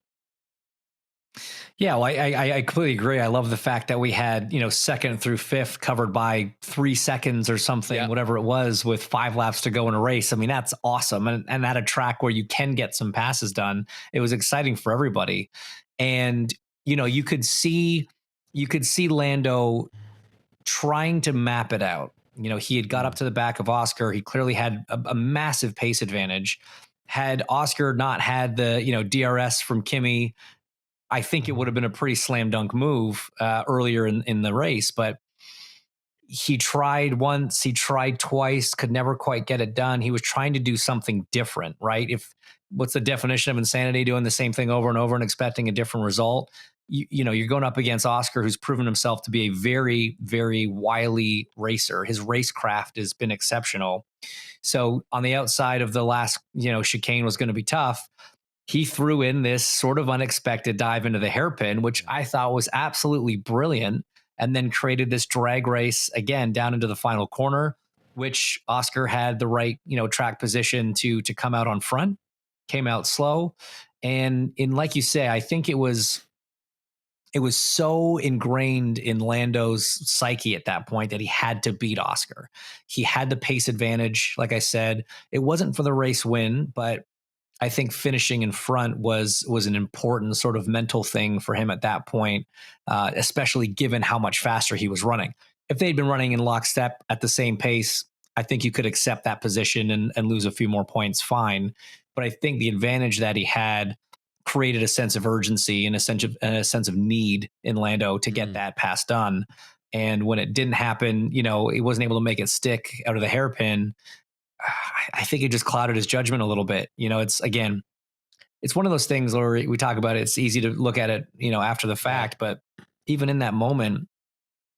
Yeah, well, I completely agree. I love the fact that we had, second through fifth covered by 3 seconds or something, whatever it was, with 5 laps to go in a race. I mean, that's awesome. And at a track where you can get some passes done, it was exciting for everybody. And, you could see Lando trying to map it out. He had got up to the back of Oscar. He clearly had a massive pace advantage. Had Oscar not had the, DRS from Kimi, I think it would have been a pretty slam dunk move earlier in the race, but he tried once, he tried twice, could never quite get it done. He was trying to do something different, right? What's the definition of insanity? Doing the same thing over and over and expecting a different result. You're going up against Oscar, who's proven himself to be a very, very wily racer. His racecraft has been exceptional. So on the outside of the last, chicane was going to be tough. He threw in this sort of unexpected dive into the hairpin, which I thought was absolutely brilliant, and then created this drag race again down into the final corner, which Oscar had the right, track position to come out on front, came out slow. And like you say, I think it was so ingrained in Lando's psyche at that point that he had to beat Oscar. He had the pace advantage. Like I said, it wasn't for the race win, but I think finishing in front was an important sort of mental thing for him at that point, especially given how much faster he was running. If they'd been running in lockstep at the same pace, I think you could accept that position and lose a few more points, fine. But I think the advantage that he had created a sense of urgency and a sense of need in Lando to get that pass done. And when it didn't happen, he wasn't able to make it stick out of the hairpin. I think it just clouded his judgment a little bit. It's one of those things where we talk about it. It's easy to look at it, after the fact, but even in that moment,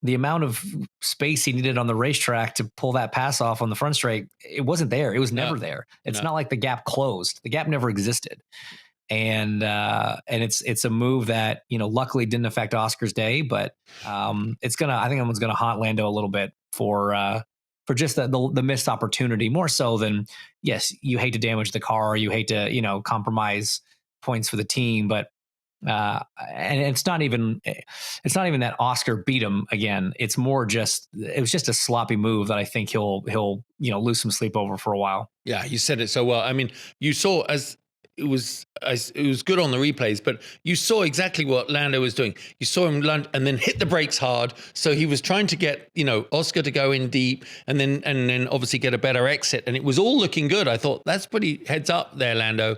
the amount of space he needed on the racetrack to pull that pass off on the front straight, it wasn't there. It was never there. It's not like the gap closed. The gap never existed. And it's a move that, luckily didn't affect Oscar's day, but I think everyone's going to haunt Lando a little bit for just the missed opportunity, more so than, yes, you hate to damage the car, you hate to, compromise points for the team, but and it's not even that Oscar beat him again. It was just a sloppy move that I think he'll lose some sleep over for a while. Yeah, you said it so well. I mean, you saw it was good on the replays, but you saw exactly what Lando was doing. You saw him land and then hit the brakes hard. So he was trying to get, Oscar to go in deep and then obviously get a better exit. And it was all looking good. I thought that's pretty heads up there, Lando.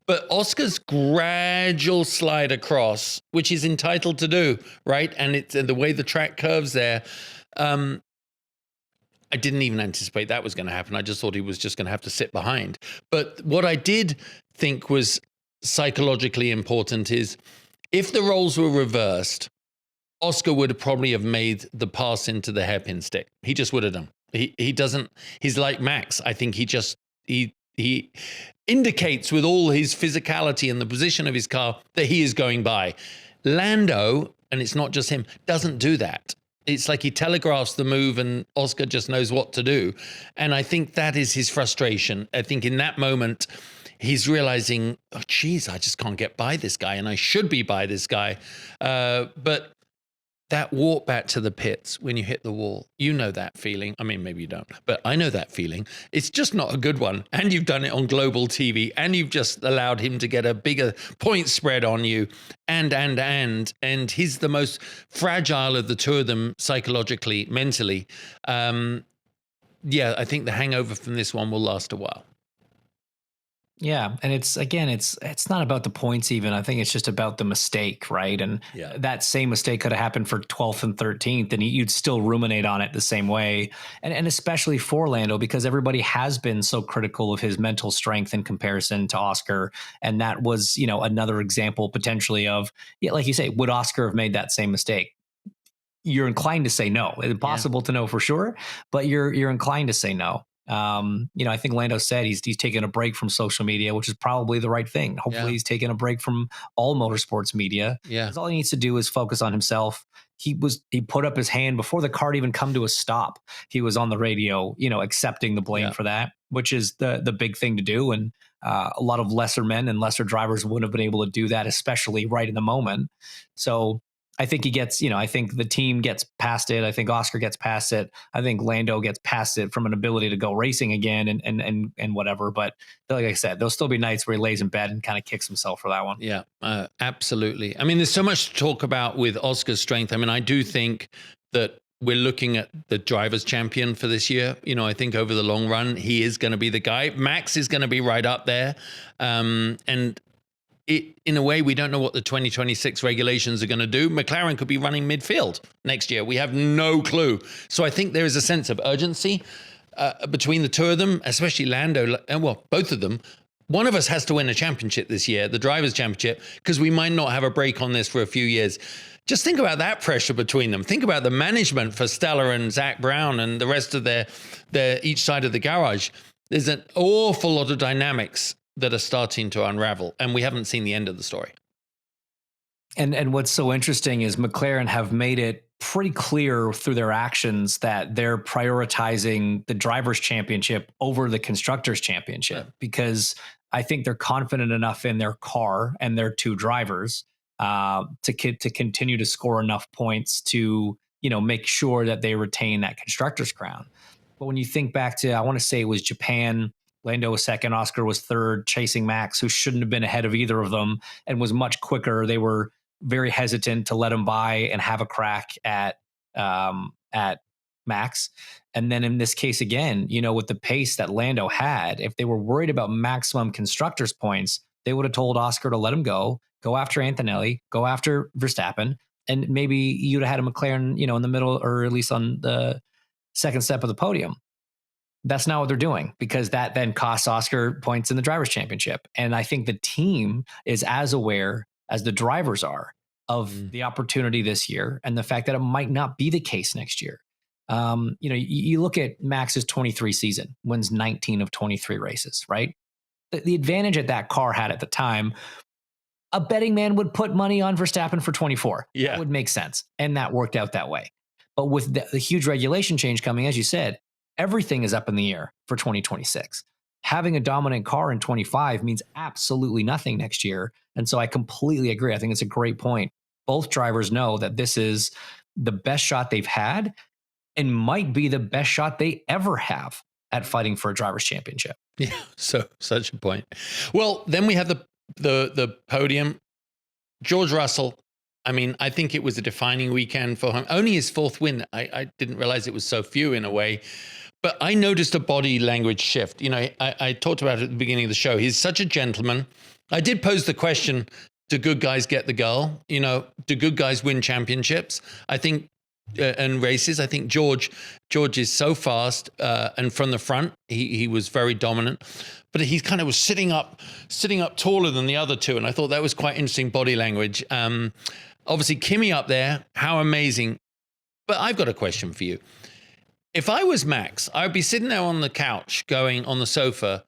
But Oscar's gradual slide across, which he's entitled to do, right? And the way the track curves there. I didn't even anticipate that was going to happen. I just thought he was just going to have to sit behind. But what I did think was psychologically important is if the roles were reversed, Oscar would probably have made the pass into the hairpin stick. He just would have done. He doesn't. He's like Max. I think he indicates with all his physicality and the position of his car that he is going by. Lando, and it's not just him, doesn't do that. It's like he telegraphs the move and Oscar just knows what to do. And I think that is his frustration. I think in that moment, he's realizing, oh, geez, I just can't get by this guy and I should be by this guy. But that walk back to the pits when you hit the wall, you know that feeling. I mean, maybe you don't, but I know that feeling. It's just not a good one. And you've done it on global TV and you've just allowed him to get a bigger point spread on you. And he's the most fragile of the two of them psychologically, mentally. I think the hangover from this one will last a while. Yeah. And it's not about the points even. I think it's just about the mistake, right? And that same mistake could have happened for 12th and 13th, and you'd still ruminate on it the same way. And especially for Lando, because everybody has been so critical of his mental strength in comparison to Oscar. And that was, another example potentially of, like you say, would Oscar have made that same mistake? You're inclined to say no. It's impossible to know for sure, but you're inclined to say no. I think Lando said he's taking a break from social media, which is probably the right thing. Hopefully he's taking a break from all motorsports media. Yeah. Because all he needs to do is focus on himself. He put up his hand before the car even come to a stop. He was on the radio, accepting the blame for that, which is the big thing to do. And a lot of lesser men and lesser drivers wouldn't have been able to do that, especially right in the moment. So I think he gets, I think the team gets past it. I think Oscar gets past it. I think Lando gets past it from an ability to go racing again and whatever. But like I said, there'll still be nights where he lays in bed and kind of kicks himself for that one. Yeah, absolutely. I mean, there's so much to talk about with Oscar's strength. I mean, I do think that we're looking at the driver's champion for this year. I think over the long run, he is going to be the guy. Max is going to be right up there. And in a way, we don't know what the 2026 regulations are going to do. McLaren could be running midfield next year. We have no clue. So I think there is a sense of urgency between the two of them, especially Lando. Well, both of them. One of us has to win a championship this year, the Drivers' Championship, because we might not have a break on this for a few years. Just think about that pressure between them. Think about the management for Stella and Zach Brown and the rest of their each side of the garage. There's an awful lot of dynamics that are starting to unravel, and we haven't seen the end of the story. And what's so interesting is McLaren have made it pretty clear through their actions that they're prioritizing the Drivers' Championship over the Constructors' Championship, because I think they're confident enough in their car and their two drivers to continue to score enough points to make sure that they retain that Constructors' crown. But when you think back to, I want to say it was Japan, Lando was second, Oscar was third, chasing Max, who shouldn't have been ahead of either of them and was much quicker. They were very hesitant to let him by and have a crack at Max. And then in this case, again, with the pace that Lando had, if they were worried about maximum constructors points, they would have told Oscar to let him go after Antonelli, go after Verstappen, and maybe you'd have had a McLaren, in the middle, or at least on the second step of the podium. That's not what they're doing, because that then costs Oscar points in the Drivers' Championship. And I think the team is as aware as the drivers are of the opportunity this year and the fact that it might not be the case next year. You look at Max's 23 season, wins 19 of 23 races, right? The advantage that car had at the time, a betting man would put money on Verstappen for 24. Yeah. That would make sense. And that worked out that way. But with the huge regulation change coming, as you said, everything is up in the air for 2026. Having a dominant car in 25 means absolutely nothing next year. And so I completely agree. I think it's a great point. Both drivers know that this is the best shot they've had and might be the best shot they ever have at fighting for a Drivers' Championship. Yeah, so such a point. Well, then we have the podium. George Russell. I mean, I think it was a defining weekend for him. Only his fourth win. I didn't realize it was so few in a way. But I noticed a body language shift. I talked about it at the beginning of the show. He's such a gentleman. I did pose the question, do good guys get the girl? Do good guys win championships? I think, and races. I think George is so fast, and from the front, he was very dominant. But he kind of was sitting up taller than the other two. And I thought that was quite interesting body language. Obviously, Kimi up there, how amazing. But I've got a question for you. If I was Max, I would be sitting there on the couch, on the sofa,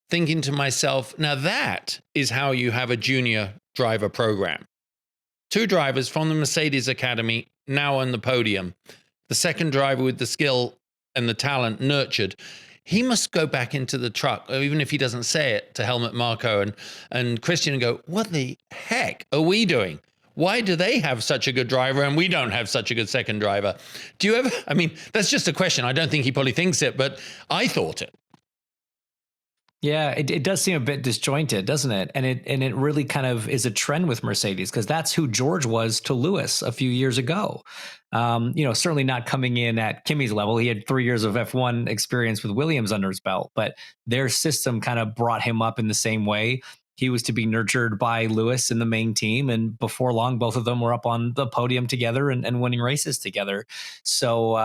thinking to myself, now that is how you have a junior driver program. Two drivers from the Mercedes Academy now on the podium. The second driver with the skill and the talent nurtured. He must go back into the truck, or even if he doesn't say it, to Helmut Marko and Christian and go, what the heck are we doing? Why do they have such a good driver and we don't have such a good second driver? Do you ever, that's just a question. I don't think he probably thinks it, but I thought it. Yeah, it does seem a bit disjointed, doesn't it? And it really kind of is a trend with Mercedes, because that's who George was to Lewis a few years ago. Certainly not coming in at Kimi's level. He had 3 years of F1 experience with Williams under his belt, but their system kind of brought him up in the same way. He was to be nurtured by Lewis in the main team. And before long, both of them were up on the podium together and winning races together. So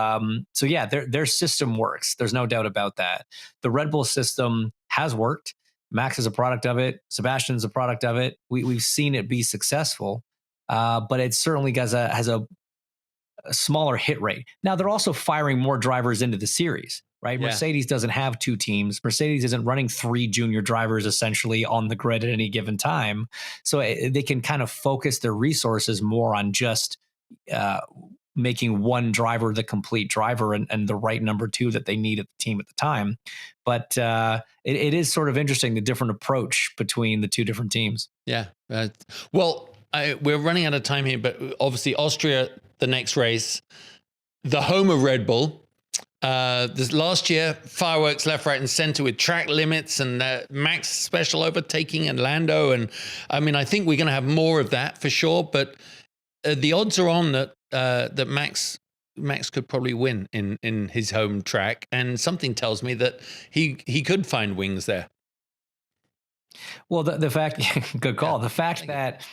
yeah, their system works. There's no doubt about that. The Red Bull system has worked. Max is a product of it. Sebastian's a product of it. We've seen it be successful, but it certainly has a smaller hit rate. Now they're also firing more drivers into the series, right? Yeah. Mercedes doesn't have 2 teams. Mercedes isn't running 3 junior drivers essentially on the grid at any given time. So they can kind of focus their resources more on just making one driver the complete driver and the right number 2 that they need at the team at the time. But it is sort of interesting, the different approach between the 2 different teams. Yeah. We're running out of time here, but obviously Austria, the next race, the home of Red Bull. This last year, fireworks left, right, and center with track limits and Max special overtaking and Lando. And I mean, I think we're going to have more of that for sure. But the odds are on that Max could probably win in his home track, and something tells me that he could find wings there. Well, the fact, good call. The fact that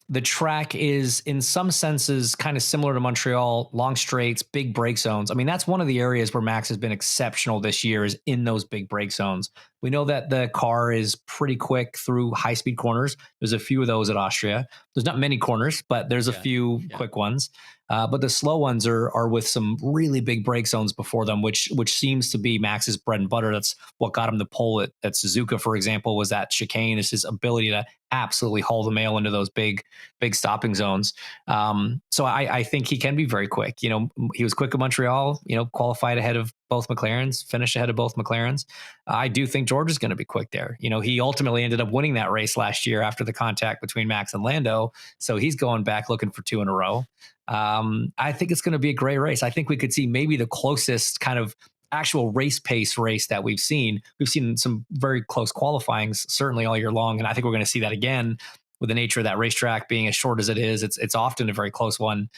the track is in some senses kind of similar to Montreal, long straights, big brake zones. I mean, that's one of the areas where Max has been exceptional this year, is in those big brake zones. We know that the car is pretty quick through high-speed corners. There's a few of those at Austria. There's not many corners, but there's a few quick ones. But the slow ones are with some really big brake zones before them, which seems to be Max's bread and butter. That's what got him the pole at Suzuka, for example, was that chicane. Is his ability to absolutely haul the mail into those big stopping zones. So I think he can be very quick. You know, he was quick at Montreal, you know, qualified ahead of both McLarens, finished ahead of both McLarens. I do think George is going to be quick there. You know, he ultimately ended up winning that race last year after the contact between Max and Lando. So he's going back looking for 2 in a row. I think it's going to be a great race. I think we could see maybe the closest kind of actual race pace race that we've seen. We've seen some very close qualifyings certainly all year long. And I think we're going to see that again with the nature of that racetrack being as short as it is. It's often a very close one,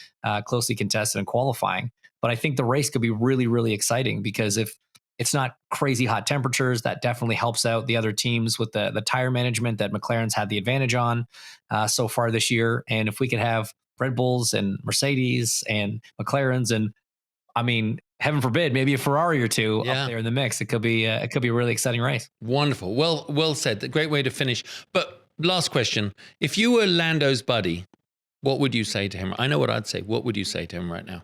closely contested in qualifying. But I think the race could be really, really exciting, because if it's not crazy hot temperatures, that definitely helps out the other teams with the tire management that McLaren's had the advantage on so far this year. And if we could have Red Bulls and Mercedes and McLarens, and I mean, heaven forbid, maybe a Ferrari or 2 up there in the mix, it could be a really exciting race. Wonderful. Well said. A great way to finish. But last question: if you were Lando's buddy, what would you say to him? I know what I'd say. What would you say to him right now?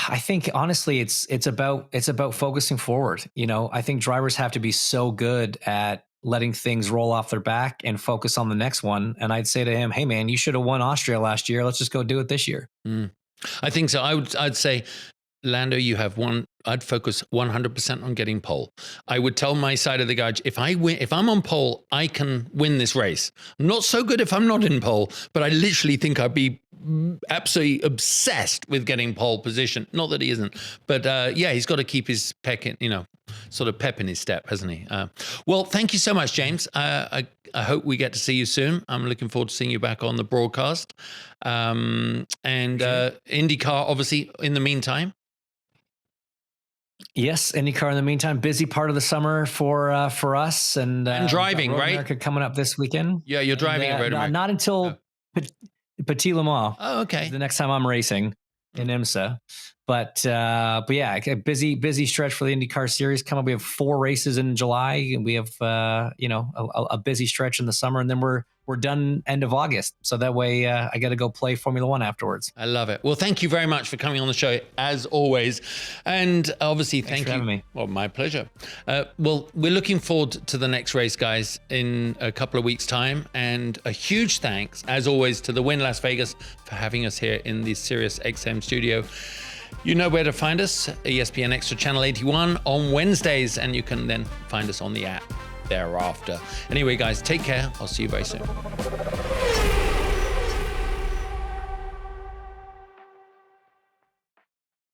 I think honestly, it's about focusing forward. You know, I think drivers have to be so good at letting things roll off their back and focus on the next one. And I'd say to him, hey man, you should have won Austria last year. Let's just go do it this year. I think so. I'd say, Lando, you have one. I'd focus 100% on getting pole. I would tell my side of the garage, if I'm on pole, I can win this race. I'm not so good if I'm not in pole, but I literally think I'd be absolutely obsessed with getting pole position. Not that he isn't, but he's got to keep his pep in his step, hasn't he? Well, thank you so much, James. I hope we get to see you soon. I'm looking forward to seeing you back on the broadcast. And IndyCar, obviously, in the meantime. Yes, IndyCar in the meantime. Busy part of the summer for us, and driving, right? America coming up this weekend. Yeah, you're driving at Road America. Not until Petit Le Mans. Oh, okay. The next time I'm racing in IMSA. But yeah, a busy stretch for the IndyCar series coming up. We have 4 races in July, and we have a busy stretch in the summer, and then we're done end of August. So that way I got to go play Formula One afterwards. I love it. Well, thank you very much for coming on the show, as always. And obviously, Thanks for having me. Well, my pleasure. Well, we're looking forward to the next race, guys, in a couple of weeks' time. And a huge thanks, as always, to the Wynn Las Vegas for having us here in the Sirius XM studio. You know where to find us, ESPN Extra Channel 81 on Wednesdays, and you can then find us on the app thereafter. Anyway, guys, take care. I'll see you very soon.